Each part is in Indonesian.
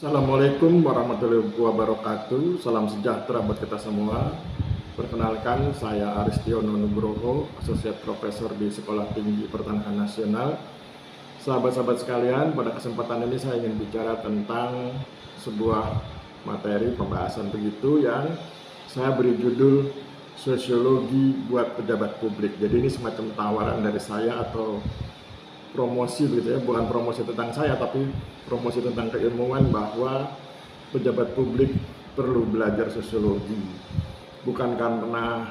Assalamualaikum warahmatullahi wabarakatuh. Salam sejahtera buat kita semua. Perkenalkan, saya Aristiono Nugroho, Associate Professor di Sekolah Tinggi Pertanahan Nasional. Sahabat-sahabat sekalian, pada kesempatan ini saya ingin bicara tentang sebuah materi pembahasan begitu yang saya beri judul Sosiologi buat Pejabat Publik. Jadi ini semacam tawaran dari saya atau promosi begitu ya, bukan promosi tentang saya tapi promosi tentang keilmuan bahwa pejabat publik perlu belajar sosiologi. Bukan karena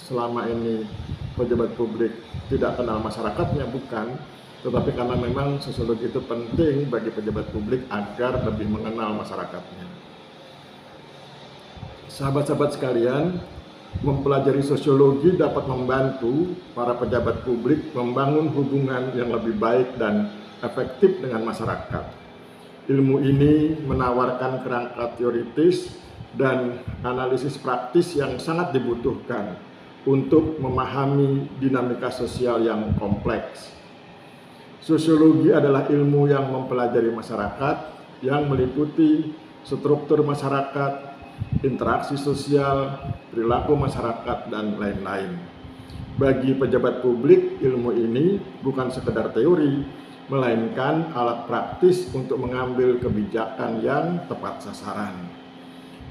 selama ini pejabat publik tidak kenal masyarakatnya, bukan, tetapi karena memang sosiologi itu penting bagi pejabat publik agar lebih mengenal masyarakatnya. Sahabat-sahabat sekalian, mempelajari sosiologi dapat membantu para pejabat publik membangun hubungan yang lebih baik dan efektif dengan masyarakat. Ilmu ini menawarkan kerangka teoritis dan analisis praktis yang sangat dibutuhkan untuk memahami dinamika sosial yang kompleks. Sosiologi adalah ilmu yang mempelajari masyarakat yang meliputi struktur masyarakat, interaksi sosial, perilaku masyarakat, dan lain-lain. Bagi pejabat publik, ilmu ini bukan sekedar teori, melainkan alat praktis untuk mengambil kebijakan yang tepat sasaran.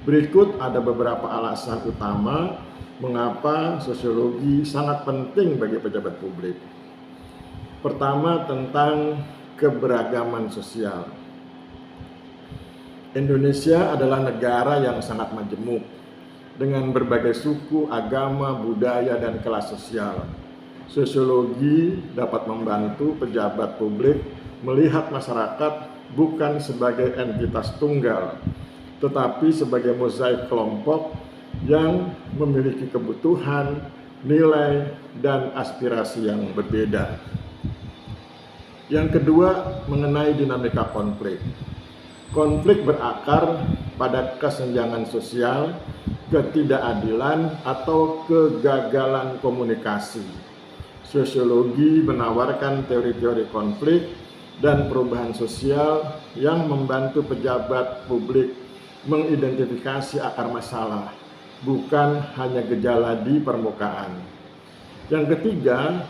Berikut ada beberapa alasan utama mengapa sosiologi sangat penting bagi pejabat publik. Pertama, tentang keberagaman sosial. Indonesia adalah negara yang sangat majemuk dengan berbagai suku, agama, budaya, dan kelas sosial. Sosiologi dapat membantu pejabat publik melihat masyarakat bukan sebagai entitas tunggal, tetapi sebagai mozaik kelompok yang memiliki kebutuhan, nilai, dan aspirasi yang berbeda. Yang kedua, mengenai dinamika konflik. Konflik berakar pada kesenjangan sosial, ketidakadilan, atau kegagalan komunikasi. Sosiologi menawarkan teori-teori konflik dan perubahan sosial yang membantu pejabat publik mengidentifikasi akar masalah, bukan hanya gejala di permukaan. Yang ketiga,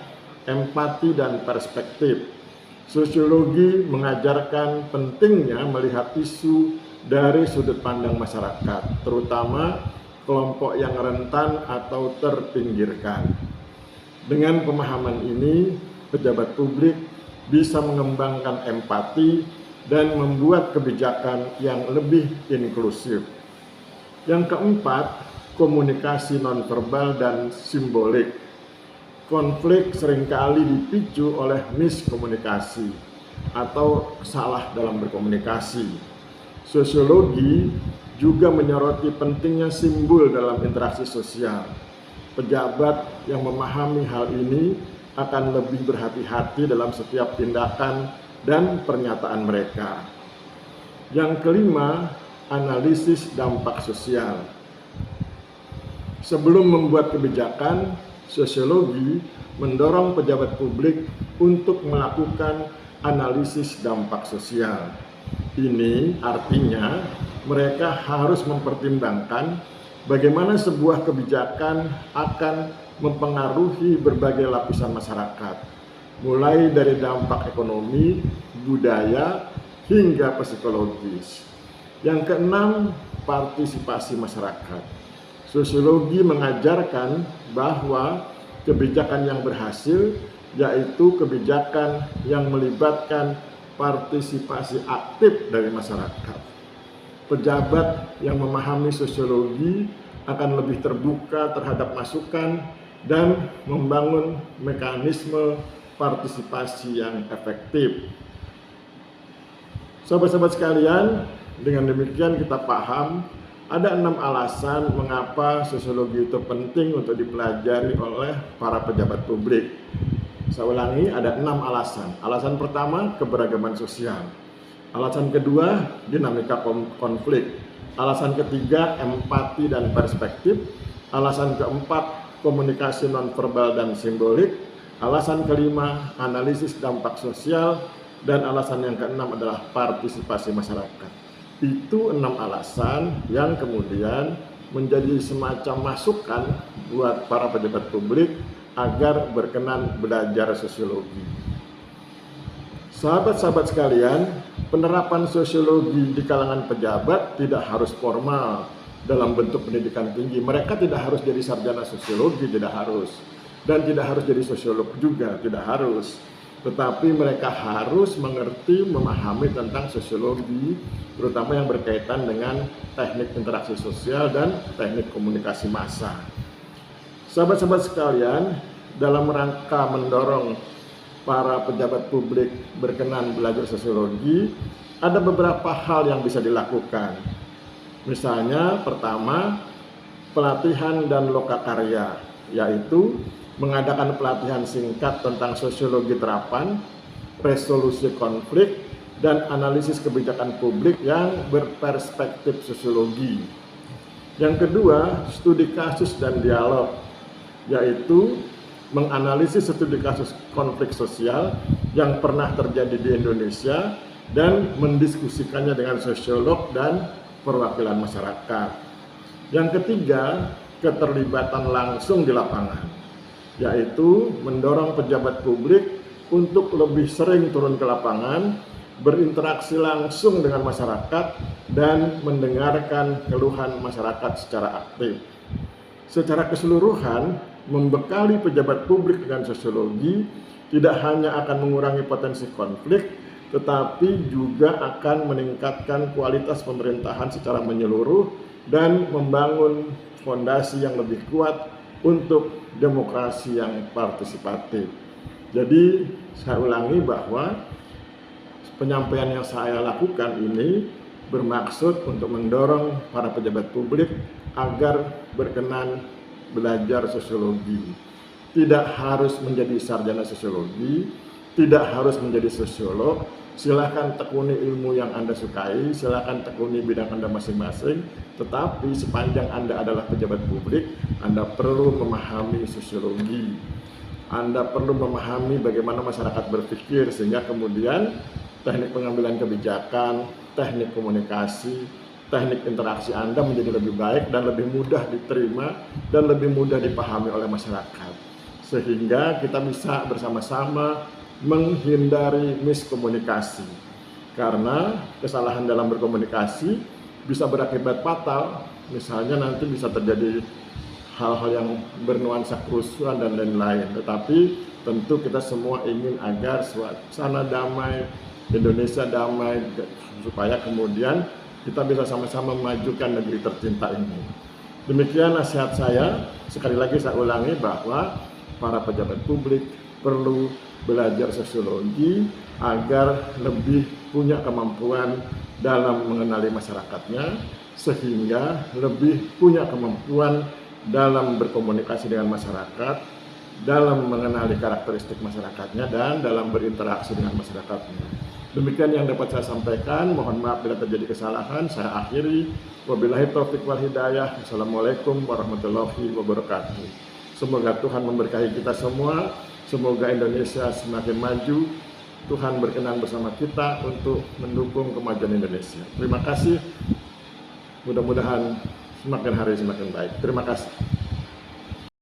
empati dan perspektif. Sosiologi mengajarkan pentingnya melihat isu dari sudut pandang masyarakat, terutama kelompok yang rentan atau terpinggirkan. Dengan pemahaman ini, pejabat publik bisa mengembangkan empati dan membuat kebijakan yang lebih inklusif. Yang keempat, komunikasi nonverbal dan simbolik. Konflik seringkali dipicu oleh miskomunikasi atau salah dalam berkomunikasi. Sosiologi juga menyoroti pentingnya simbol dalam interaksi sosial. Pejabat yang memahami hal ini akan lebih berhati-hati dalam setiap tindakan dan pernyataan mereka. Yang kelima, analisis dampak sosial. Sebelum membuat kebijakan, sosiologi mendorong pejabat publik untuk melakukan analisis dampak sosial. Ini artinya mereka harus mempertimbangkan bagaimana sebuah kebijakan akan mempengaruhi berbagai lapisan masyarakat, mulai dari dampak ekonomi, budaya, hingga psikologis. Yang keenam, partisipasi masyarakat. Sosiologi mengajarkan bahwa kebijakan yang berhasil yaitu kebijakan yang melibatkan partisipasi aktif dari masyarakat. Pejabat yang memahami sosiologi akan lebih terbuka terhadap masukan dan membangun mekanisme partisipasi yang efektif. Sahabat-sahabat sekalian, dengan demikian kita paham ada 6 alasan mengapa sosiologi itu penting untuk dipelajari oleh para pejabat publik. Saya ulangi, ada 6 alasan. Alasan pertama, keberagaman sosial. Alasan kedua, dinamika konflik. Alasan ketiga, empati dan perspektif. Alasan keempat, komunikasi nonverbal dan simbolik. Alasan kelima, analisis dampak sosial. Dan alasan yang keenam adalah partisipasi masyarakat. Itu 6 alasan yang kemudian menjadi semacam masukan buat para pejabat publik agar berkenan belajar sosiologi. Sahabat-sahabat sekalian, penerapan sosiologi di kalangan pejabat tidak harus formal dalam bentuk pendidikan tinggi. Mereka tidak harus jadi sarjana sosiologi, tidak harus. Dan tidak harus jadi sosiolog juga, tidak harus. Tetapi mereka harus mengerti, memahami tentang sosiologi, terutama yang berkaitan dengan teknik interaksi sosial dan teknik komunikasi massa. Sahabat-sahabat sekalian, dalam rangka mendorong para pejabat publik berkenan belajar sosiologi, ada beberapa hal yang bisa dilakukan. Misalnya, pertama, pelatihan dan lokakarya, yaitu mengadakan pelatihan singkat tentang sosiologi terapan, resolusi konflik, dan analisis kebijakan publik yang berperspektif sosiologi. Yang kedua, studi kasus dan dialog, yaitu menganalisis studi kasus konflik sosial yang pernah terjadi di Indonesia dan mendiskusikannya dengan sosiolog dan perwakilan masyarakat. Yang ketiga, keterlibatan langsung di lapangan, yaitu mendorong pejabat publik untuk lebih sering turun ke lapangan, berinteraksi langsung dengan masyarakat, dan mendengarkan keluhan masyarakat secara aktif. Secara keseluruhan, membekali pejabat publik dengan sosiologi tidak hanya akan mengurangi potensi konflik, tetapi juga akan meningkatkan kualitas pemerintahan secara menyeluruh dan membangun fondasi yang lebih kuat untuk demokrasi yang partisipatif. Jadi saya ulangi bahwa penyampaian yang saya lakukan ini bermaksud untuk mendorong para pejabat publik agar berkenan belajar sosiologi. Tidak harus menjadi sarjana sosiologi, tidak harus menjadi sosiolog. Silakan tekuni ilmu yang Anda sukai, silakan tekuni bidang Anda masing-masing, tetapi sepanjang Anda adalah pejabat publik, Anda perlu memahami sosiologi. Anda perlu memahami bagaimana masyarakat berpikir, sehingga kemudian teknik pengambilan kebijakan, teknik komunikasi, teknik interaksi Anda menjadi lebih baik dan lebih mudah diterima dan lebih mudah dipahami oleh masyarakat. Sehingga kita bisa bersama-sama menghindari miskomunikasi. Karena kesalahan dalam berkomunikasi bisa berakibat fatal. Misalnya nanti bisa terjadi hal-hal yang bernuansa kerusuhan dan lain-lain. Tetapi tentu kita semua ingin agar suasana damai, Indonesia damai, supaya kemudian kita bisa sama-sama memajukan negeri tercinta ini. Demikian nasihat saya. Sekali lagi saya ulangi bahwa para pejabat publik perlu belajar sosiologi agar lebih punya kemampuan dalam mengenali masyarakatnya, sehingga lebih punya kemampuan dalam berkomunikasi dengan masyarakat, dalam mengenali karakteristik masyarakatnya, dan dalam berinteraksi dengan masyarakatnya. Demikian yang dapat saya sampaikan. Mohon maaf bila terjadi kesalahan. Saya akhiri. Wabillahi taufiq wal hidayah. Assalamualaikum warahmatullahi wabarakatuh. Semoga Tuhan memberkahi kita semua. Semoga Indonesia semakin maju. Tuhan berkenan bersama kita untuk mendukung kemajuan Indonesia. Terima kasih. Mudah-mudahan semakin hari semakin baik. Terima kasih.